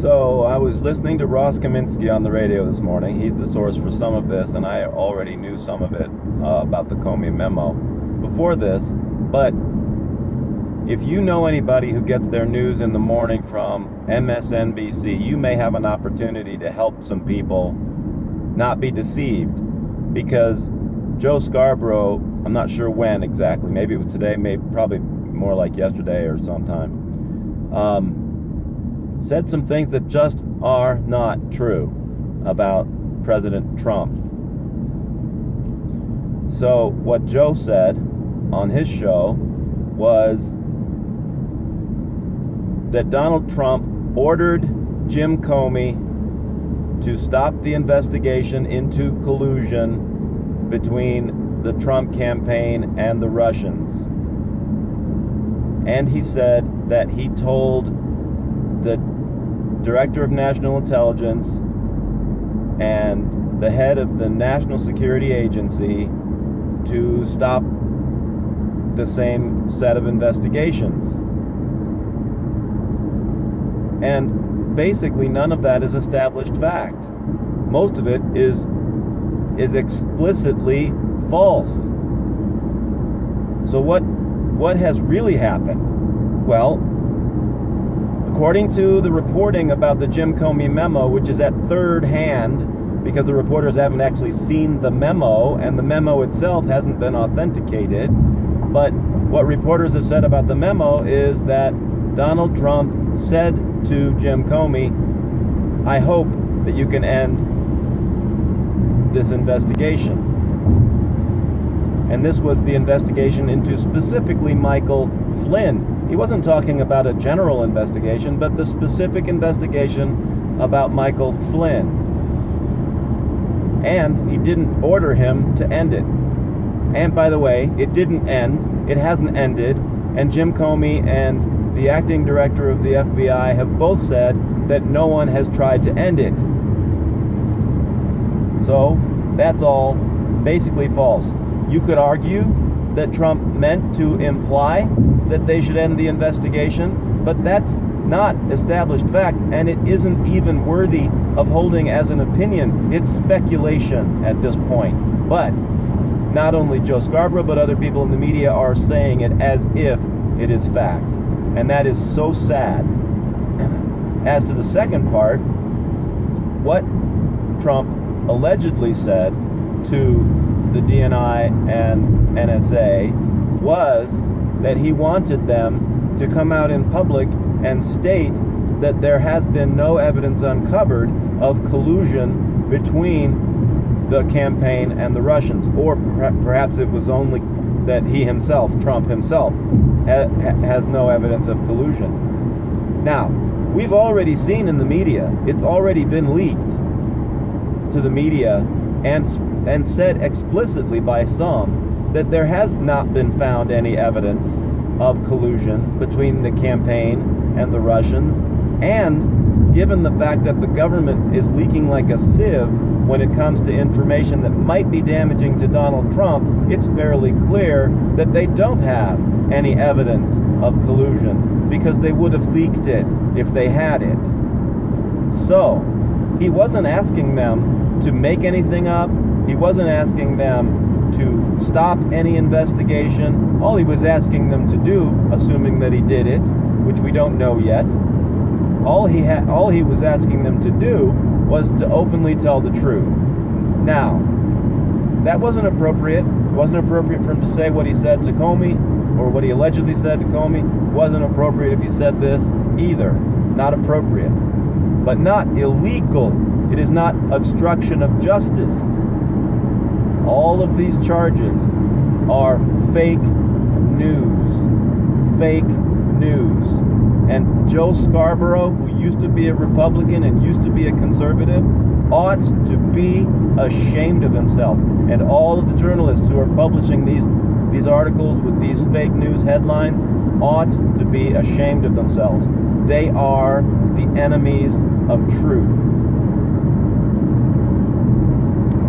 So I was listening to Ross Kaminsky on the radio this morning. He's the source for some of this, and I already knew some of it about the Comey memo before this. But if you know anybody who gets their news in the morning from MSNBC, you may have an opportunity to help some people not be deceived. Because Joe Scarborough, I'm not sure when exactly, maybe it was today, probably more like yesterday or sometime, said some things that just are not true about President Trump. So what Joe said on his show was that Donald Trump ordered Jim Comey to stop the investigation into collusion between the Trump campaign and the Russians. And he said that he told the Director of National Intelligence and the head of the National Security Agency to stop the same set of investigations. And basically none of that is established fact. Most of it is explicitly false. So what has really happened? Well, according to the reporting about the Jim Comey memo, which is at third hand, because the reporters haven't actually seen the memo, and the memo itself hasn't been authenticated, but what reporters have said about the memo is that Donald Trump said to Jim Comey, I hope that you can end this investigation. And this was the investigation into specifically Michael Flynn. He wasn't talking about a general investigation, but the specific investigation about Michael Flynn. And he didn't order him to end it. And by the way, it didn't end. It hasn't ended. And Jim Comey and the acting director of the FBI have both said that no one has tried to end it. So that's all basically false. You could argue that Trump meant to imply that they should end the investigation, but that's not established fact, and it isn't even worthy of holding as an opinion. It's speculation at this point. But not only Joe Scarborough, but other people in the media are saying it as if it is fact. And that is so sad. As to the second part, what Trump allegedly said to the DNI and NSA was that he wanted them to come out in public and state that there has been no evidence uncovered of collusion between the campaign and the Russians, or perhaps it was only that he himself, Trump himself, has no evidence of collusion. Now, we've already seen in the media, it's already been leaked to the media and said explicitly by some that there has not been found any evidence of collusion between the campaign and the Russians. And given the fact that the government is leaking like a sieve when it comes to information that might be damaging to Donald Trump, it's fairly clear that they don't have any evidence of collusion, because they would have leaked it if they had it. So, he wasn't asking them to make anything up. He wasn't asking them to stop any investigation. All he was asking them to do, assuming that he did it, which we don't know yet, all he was asking them to do was to openly tell the truth. Now, that wasn't appropriate. It wasn't appropriate for him to say what he said to Comey, or what he allegedly said to Comey. It wasn't appropriate if he said this either. Not appropriate. But not illegal. It is not obstruction of justice. All of these charges are fake news. Fake news. And Joe Scarborough, who used to be a Republican and used to be a conservative, ought to be ashamed of himself. And all of the journalists who are publishing these articles with these fake news headlines ought to be ashamed of themselves. They are the enemies of truth.